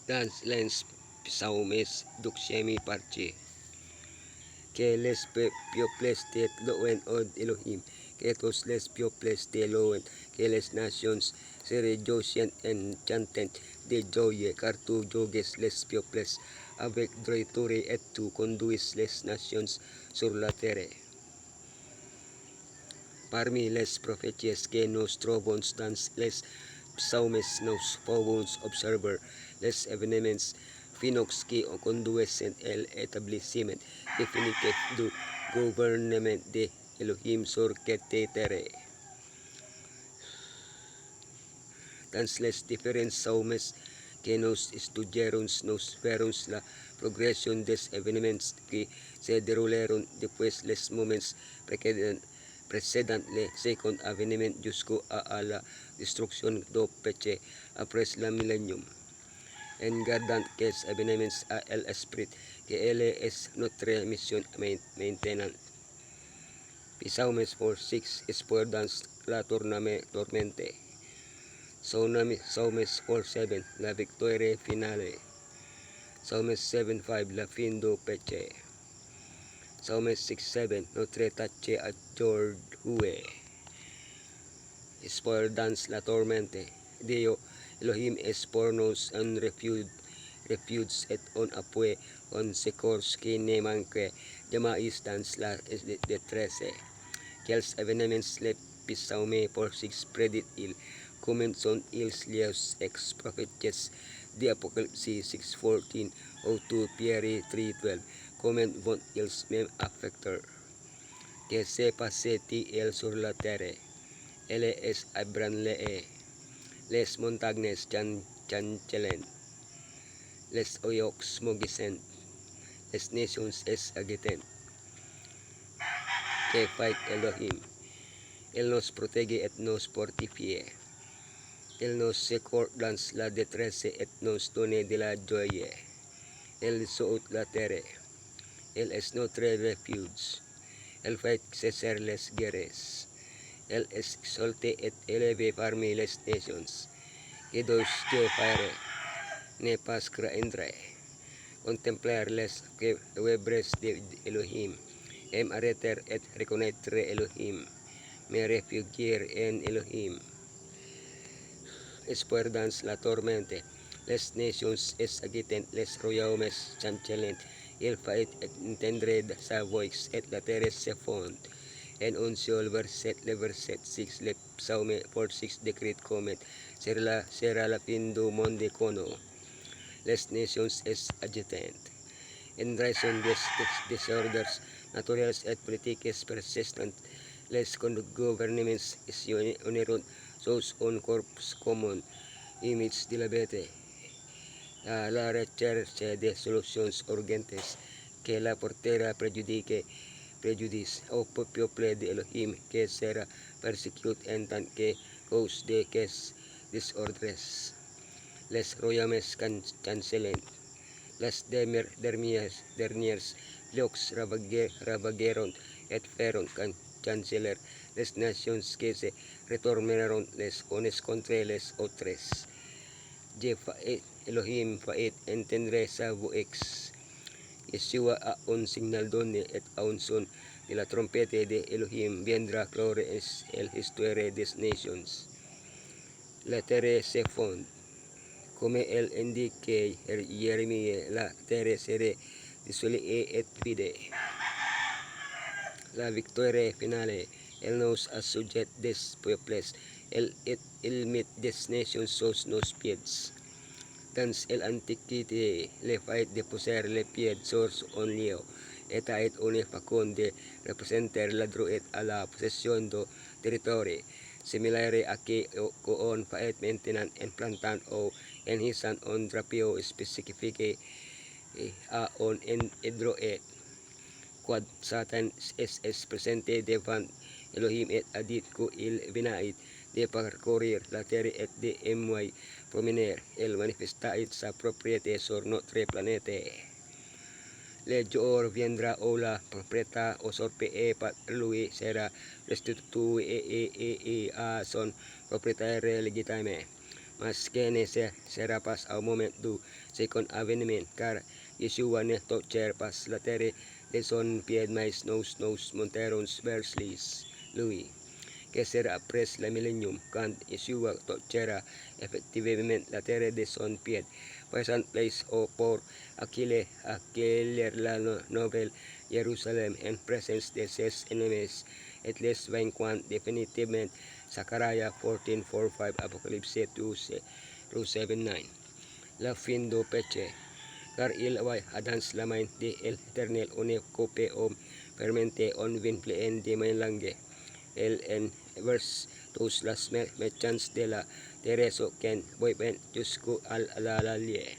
dans lens saumes duxemi parche que les peuples de loen od Elohim que tous les peuples de loen que les nations se rejoicent en chantent de joie car tu jogues les peuples avec droiture et tu conduis les nations sur la terre. Parmi les prophètes que nous trouvons dans les psaumes nous pouvons observer les événements Phoenix qui conduisent el établissement définitif du gouvernement de Elohim sur cette terre. Dans les différents psaumes que nous estudiaron, nous verrons la progression des événements qui se déroularon depuis les moments précédents le second avènement jusqu'à la destruction du péché après le millénium. En gardant ces événements à l'esprit que elle est notre mission maintenant. Psalms 4:6 es por dans la tormente. Psalms 4:7 la victoria finale. Psalms 7:5 la fin du péché. Psalms 6:7 notre tache a Jordhue. Es por dans la tormente. Dio Elohim es por nos un refuge et un appui, un secours qui ne manque jamais dans la détresse. Quels événements les psaumes pour six prédit il commencent ils les ex-prophètes de Apocalypse 6:14 ou 2 Pierre 3:12 comment vont ils même affecter que se passe-t-il sur la terre. Elle est ébranlée, les montagnes chancellent, les oyaux mugissent, les nations es agiten. Que fait Elohim? Il nous protège et nous fortifie. Il nous secourt dans la détresse et nous donne de la joie. Il saute la terre. Il est notre refuge. Il fait cesser les guerres. Il est exalté et élevé parmi les nations. Que dos Dieu faire ne pas craindre. Contemplar les œuvres de Elohim. Arrêter et reconnaître Elohim. Me refugier en Elohim. Espoir dans la tormente. Les nations es agiten, les royaumes chancellent. Il fait entendre sa voix et la terre se fond. En un seul verset, le verset 6, le psaume pour 6 décrit comme sera la fin du monde cono. Les nations es agiten. En raison des disorders naturels et politiques persistants, les gouvernements unieron sous un corps commun, image de la bête, à la recherche de solutions urgentes que la portera préjudice au peuple de Elohim que sera persécuté en tant que cause de ces désordres. Les royaumes chancellent. Las dernières lux ravagieron et feron canceller les nations que se retournaron les unes contre les autres. Je fait Elohim fait entendre sa voix. Yeshua a un signal donné et a un son de la trompette de Elohim viendra gloire el histoire des nations. La terre se fond. Comme elle indique Jérémie, la terre serait désolée et vide. La victoire finale, elle nous assujet des peuples, elle met des nations sous nos pieds. Dans l'Antiquité, le fait de poser les pieds sur un lieu était une façon de représenter le droit à la possession du territoire, similaire à ce qu'on fait maintenant en plantant ou en hissant un drapeau spécifique à un endroit. Quand Satan est présenté devant Elohim et a dit qu'il venait de parcourir la terre et de aimer promener, il manifesta sa propriété sur notre planète. Le jour viendra où la propriété usurpée par lui sera restituée à son propriétaire légitime. mas que ne será pas au moment du second avènement, car Yeshua ne torture pas la terre de son pied mais nos monterons verslis lui, que será après la millennium, quand Yeshua tortura effectivement la terre de son pied, present place pour acquérir la nouvelle Jerusalem en présence de ses ennemis, et les vaincant définitivement. Zachariah 14:4-5, Apocalypse 2:7-9. La fin du péché, car il va dans la main de l'Éternel une coupe fermentée en vin plein de mélange. El en verse tous las merchants de la terre qu'en boiven jusqu'au alalie.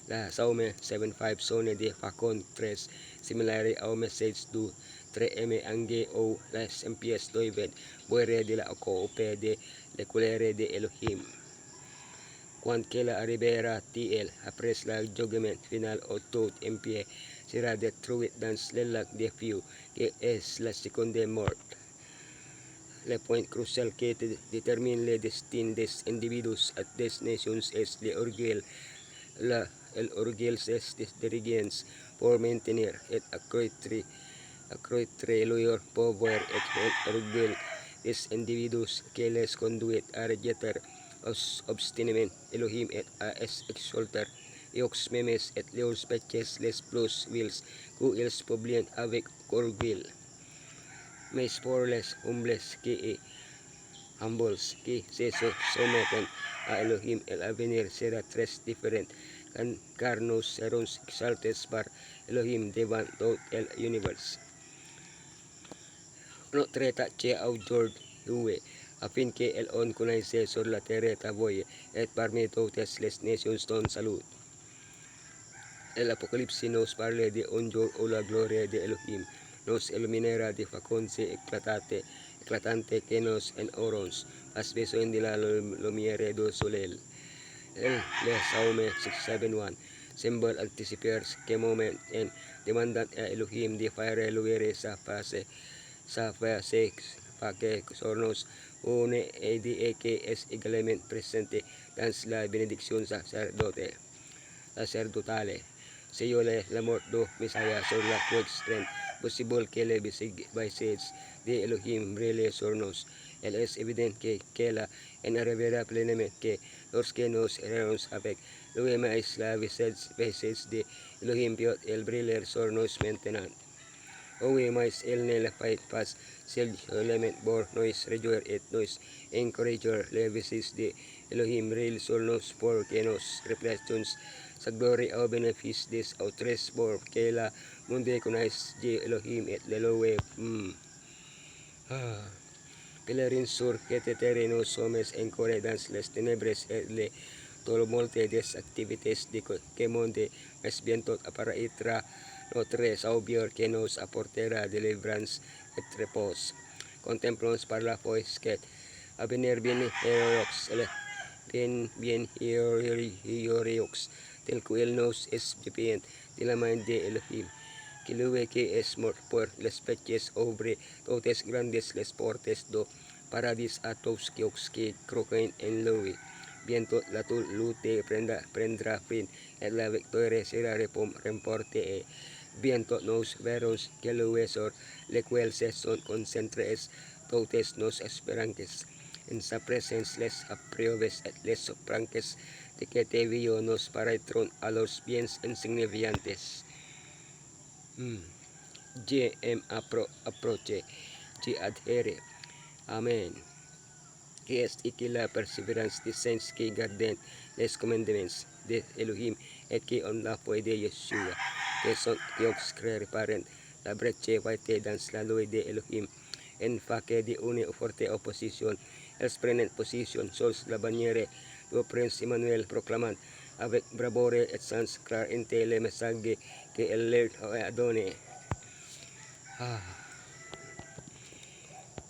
La Saume 7:5 sonne de Facon 3, similaire au message du 3M ange ou les impies doivent boire de la coupe de la colère de Elohim. Quand qu'elle arrivera-t-il après le jugement final au tout impie sera détruit dans le lac de feu, qui est la seconde mort. Le point crucial qui détermine le destin des individus et des nations est l'orgueil. L'orgueil c'est des dirigeants pour maintenir et accroître leur pouvoir, et l'orgueil des individus qui les conduit à rejeter obstinément Elohim et à exalter leurs mêmes et leurs péchés les plus vils qu'ils publient avec orgueil. Mais pour les humbles qui se someten a Elohim, el avenir será tres diferente, car nous serons exaltés par Elohim devant tout el universe. Notre tâche aujourd'hui, afin que el on connaisse sur la terre ta voie, et parmi toutes les nations ton salut. L'Apocalypse nous parle de un jour où la gloire de Elohim nos illuminera de façon éclatante que nos enhorons as besoin de la lumière du soleil. Le Psaume 6:7-1 symbole anticipaires que moment en demandant à Elohim de faire luire sa face pa que sur nos une idée que es également présente dans la bénédiction sacerdotale. Sello la mort du Messiah sur la croix rend possible que le visage de Elohim brille sur nous. Il est évident que la en arrivera pleinement que lorsque nous errons avec lui, mais la visage de Elohim peut el briller sur nous maintenant. Oui, mais il ne le fait pas seulement pour nous réjouir et nous encourager. Le visage de Elohim brille sur nous pour que nous reflétions sa gloire au bénéfice des autres, pour que la monde connaisse de Elohim et le loue. Pelerin sur que terre nous sommes encore dans les ténèbres et le tumulte des activités que monde, mais bientôt apparaîtra notre Sauveur qui nous apportera délivrance et repos. Contemplons par la foi que à venir bien heroics, tel qu'il nous est dépeint de la main de Elohim, que lui qui est mort pour les péchés ouvre toutes grandes les portes do paradis à tous qui croient en lui. Bientôt la lutte prendra fin et la victoire sera remportée, et bientôt nous verrons que lui sur lequel se sont concentrés toutes nos espérances. En sa présence les approves et les franques de que te vio nos paraîtront à los biens insignifiantes. Je approche, je adhere. Amen. Qui est ici la persévérance des saints qui gardent les commandements de Elohim et qui ont la foi de Yeshua, que sont réparent la brèche faite dans la loi de Elohim, en face de une forte opposition. Elles prennent position sur la bannière du prince Emmanuel, proclamant avec bravoure et sans crainte le message que elle leur a donné.